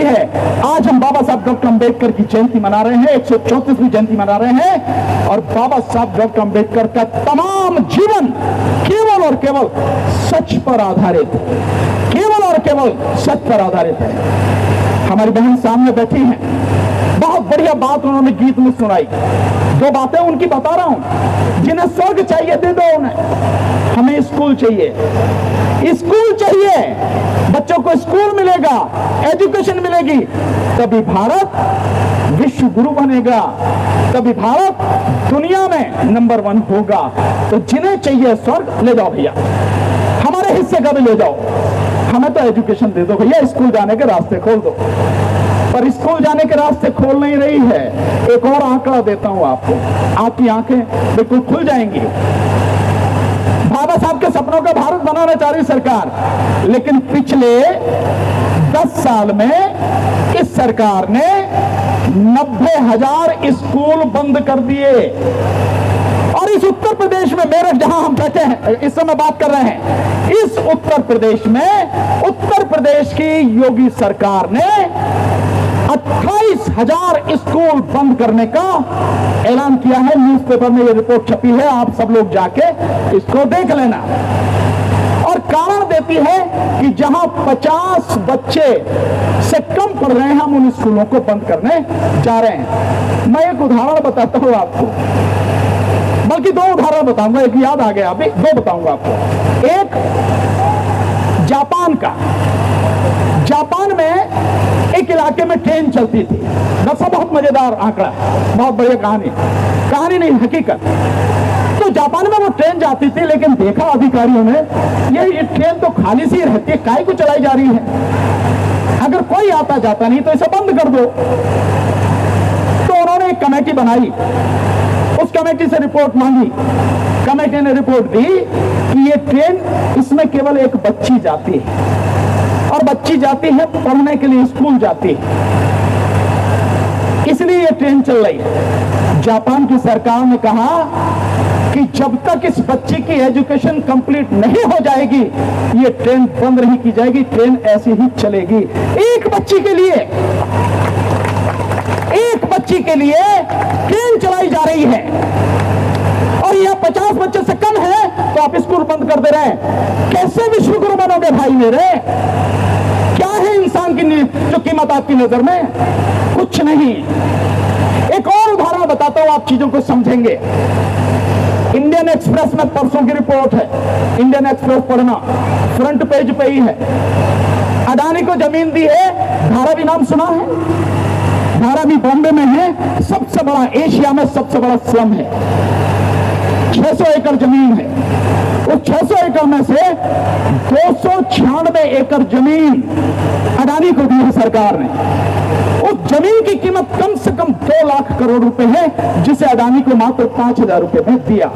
है। आज हम बाबा साहब डॉक्टर अंबेडकर की जयंती मना रहे हैं, 134वीं जयंती मना रहे हैं, और बाबा साहब डॉक्टर अंबेडकर का तमाम जीवन केवल और केवल सच पर आधारित, केवल और केवल सच पर आधारित है। हमारी बहन सामने बैठी हैं, बहुत बढ़िया बात उन्होंने गीत में सुनाई। दो बातें उनकी बता रहा हूं। जिन्हें स्वर्ग चाहिए दे दो उन्हें, हमें स्कूल चाहिए, स्कूल चाहिए, बच्चों को स्कूल मिलेगा, एजुकेशन मिलेगी, तभी भारत विश्व गुरु बनेगा, तभी भारत दुनिया में नंबर 1 होगा। तो जिन्हें चाहिए स्वर्ग, ले जाओ भैया, हमारे हिस्से का भी ले जाओ, हमें तो एजुकेशन दे दो भैया, स्कूल जाने के रास्ते खोल दो। पर स्कूल जाने के रास्ते खोल नहीं रही है। एक और आंकड़ा देता हूं आपको, आपकी आंखें बिल्कुल खुल जाएंगी। बाबा साहब के सपनों का भारत बनाना चाह रही सरकार, लेकिन पिछले 10 साल में इस सरकार ने 90,000 स्कूल बंद कर दिए। और इस उत्तर प्रदेश में, मेरठ जहां हम बैठे हैं इस समय बात कर रहे हैं, इस उत्तर प्रदेश में उत्तर प्रदेश की योगी सरकार ने 28,000 स्कूल बंद करने का ऐलान किया है। न्यूज़पेपर में ये रिपोर्ट छपी है, आप सब लोग जाके इसको देख लेना। और कारण देती है कि जहां 50 बच्चे से कम पढ़ रहे हैं, हम उन स्कूलों को बंद करने जा रहे हैं। मैं एक उदाहरण बताता हूं आपको, बल्कि 2 उदाहरण बताऊंगा, एक याद आ गया, अभी 2 बताऊंगा आपको। एक जापान का, जापान में एक इलाके में ट्रेन चलती थी। दरअसल बहुत मजेदार आंकड़ा, बहुत बढ़िया कहानी नहीं हकीकत। तो जापान में वो ट्रेन जाती थी, लेकिन देखा अधिकारियों ने ये ट्रेन तो खाली सी रहती है, काहे को चलाई जा रही है, अगर कोई आता जाता नहीं तो इसे बंद कर दो। तो उन्होंने एक कमेटी बनाई, उस कमेटी से रिपोर्ट मांगी, कमेटी ने रिपोर्ट दी कि ये ट्रेन, इसमें केवल एक बच्ची जाती है, और बच्ची जाती है पढ़ने के लिए, स्कूल जाती है, इसलिए ये ट्रेन चल रही है। जापान की सरकार ने कहा कि जब तक इस बच्ची की एजुकेशन कंप्लीट नहीं हो जाएगी, ये ट्रेन बंद नहीं की जाएगी, ट्रेन ऐसी ही चलेगी। एक बच्ची के लिए, एक बच्ची के लिए ट्रेन चलाई जा रही है, और यह 50 बच्चे से कम है तो आप स्कूल बंद कर दे रहे हैं। कैसे विश्व गुरु बनोगे भाई मेरे? क्या है इंसान की जो कीमत आपकी नजर में? कुछ नहीं। एक और उदाहरण बताता हूं, आप चीजों को समझेंगे। इंडियन एक्सप्रेस में परसों की रिपोर्ट है, इंडियन एक्सप्रेस पढ़ना, फ्रंट पेज पे ही है। अडानी को जमीन दी है, धारावी नाम सुना है? धारावी बॉम्बे में है, सबसे बड़ा, एशिया में सबसे बड़ा स्लम है। 600 एकड़ जमीन है। उस 600 एकड़ में से 296 एकड़ जमीन अडानी को दी है सरकार ने। उस जमीन की कीमत कम से कम 2 लाख करोड़ रुपए है, जिसे अडानी को मात्र 5,000 रुपए में दिया।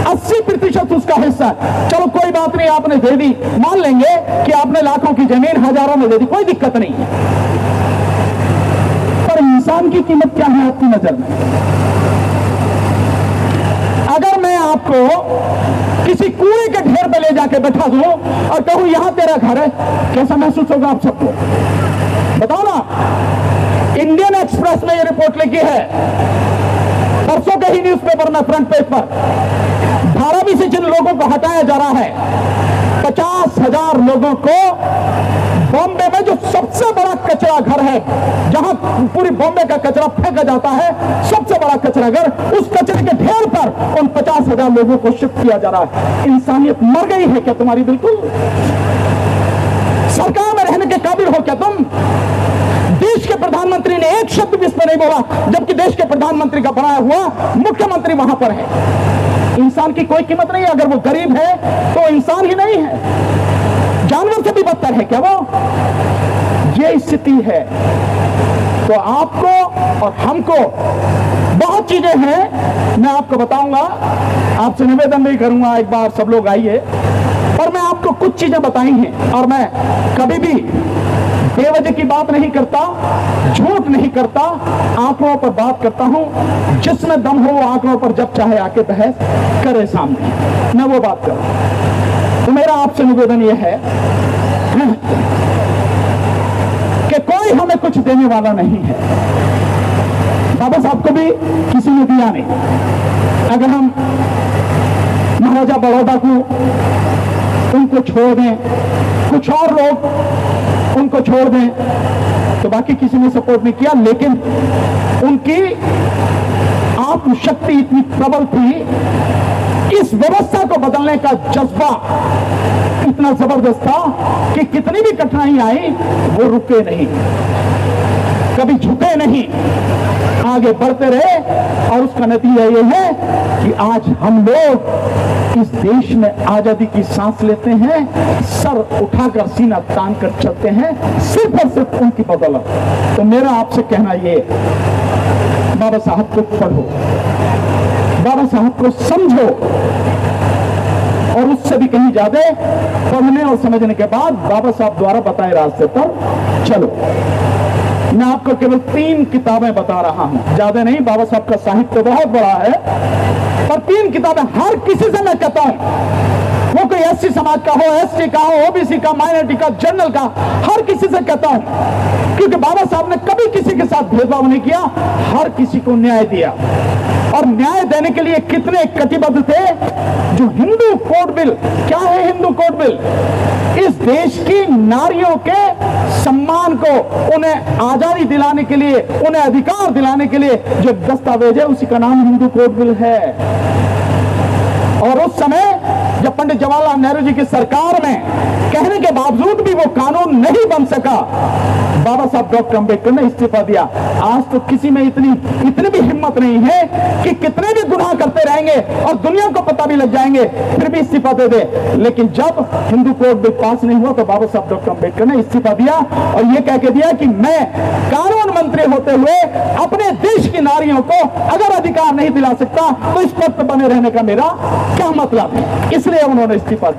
80% उसका हिस्सा। चलो कोई बात नहीं, आपने दे दी, मान लेंगे कि आपने लाखों की जमीन हजारों में दे दी, कोई दिक्कत नहीं है। पर इंसान की कीमत क्या है आपकी नजर में? अगर मैं आपको किसी कुएं के ढेर पे ले जाके बैठा दूं और कहूं यहां तेरा घर है, कैसा महसूस होगा आप सबको? बताओ ना। इंडियन एक्सप्रेस में यह रिपोर्ट लिखी है, परसों के ही न्यूज़पेपर में फ्रंट पेज पर, धारावी से जिन लोगों को हटाया जा रहा है, 50,000 लोगों को बॉम्बे में जो सबसे बड़ा कचरा घर है, जहां पूरी बॉम्बे का कचरा फेंका जाता है, सबसे बड़ा कचरा घर, उस कचरे के ढेर पर उन 50,000 लोगों को शिफ्ट किया जा रहा है। इंसानियत मर गई है क्या तुम्हारी? बिल्कुल। सरकार में रहने के काबिल हो क्या तुम? देश के प्रधानमंत्री ने एक शब्द भी इस पर नहीं बोला, जबकि देश के प्रधानमंत्री का बनाया हुआ मुख्यमंत्री वहां पर है। इंसान की कोई कीमत नहीं है। अगर वो गरीब है तो इंसान ही नहीं है, जानवर से भी बदतर है क्या वो? ये स्थिति है। तो आपको और हमको बहुत चीजें हैं, मैं आपको बताऊंगा, आपसे निवेदन भी करूंगा, एक बार सब लोग आइए। पर मैं आपको कुछ चीजें बताई हैं, और मैं कभी भी बेवजह की बात नहीं करता, झूठ नहीं करता, आंकड़ों पर बात करता हूं। जिसमें दम हो वो आंकड़ों पर जब चाहे आके बहस करे सामने, मैं वो बात करूं। तो मेरा आपसे निवेदन यह है कि देने वाला नहीं है। बाबा साहब को भी किसी ने दिया नहीं। अगर हम महाराजा बड़ौदा को उनको छोड़ दें, कुछ और लोग उनको छोड़ दें, तो बाकी किसी ने सपोर्ट नहीं किया। लेकिन उनकी आत्मशक्ति इतनी प्रबल थी, इस व्यवस्था को बदलने का जज्बा इतना जबरदस्त था कि कितनी भी कठिनाई आई वो रुके नहीं, कभी झुके नहीं, आगे बढ़ते रहे। और उसका नतीजा ये है कि आज हम लोग इस देश में आजादी की सांस लेते हैं, सर उठाकर सीना तान कर चलते हैं, सिर्फ और सिर्फ उनकी बदौलत। तो मेरा आपसे कहना ये, बाबा साहब को पढ़ो, बाबा साहब को समझो, और उससे भी कहीं ज्यादा पढ़ने और समझने के बाद बाबा साहब द्वारा बताए रास्ते पर चलो। मैं आपको केवल 3 किताबें बता रहा हूं, ज्यादा नहीं। बाबा साहब का साहित्य बहुत बड़ा है, पर 3 किताबें हर किसी से मैं कहता हूं, वो कोई एससी समाज का हो, एसटी का हो, ओबीसी का, माइनॉरिटी का, जनरल का, हर किसी से कहता हूं, क्योंकि बाबा साहब ने कभी किसी के साथ भेदभाव नहीं किया, हर किसी को न्याय दिया। और न्याय देने के लिए कितने कटिबद्ध थे। जो हिंदू कोड बिल, क्या है हिंदू कोड बिल? इस देश की नारियों के सम्मान को, उन्हें आजादी दिलाने के लिए, उन्हें अधिकार दिलाने के लिए जो दस्तावेज है, उसी का नाम हिंदू कोड बिल है। और उस समय जब पंडित जवाहरलाल नेहरू जी की सरकार में कहने के बावजूद भी वो कानून नहीं बन सका, बाबा साहब डॉक्टर अंबेडकर ने इस्तीफा दिया। आज तो किसी में इतनी भी हिम्मत नहीं है कि कितने भी गुनाह करते रहेंगे और दुनिया को पता भी लग जाएंगे, फिर भी इस्तीफा दे दे। लेकिन जब हिंदू कोड बिल पास नहीं हुआ तो बाबा साहब डॉक्टर अंबेडकर ने इस्तीफा दिया और यह कह के दिया कि मैं कानून मंत्री होते हुए अपने देश की नारियों को अगर अधिकार नहीं दिला सकता तो इस पद पर बने रहने का मेरा क्या मतलब है। इसलिए उन्होंने इस्तीफा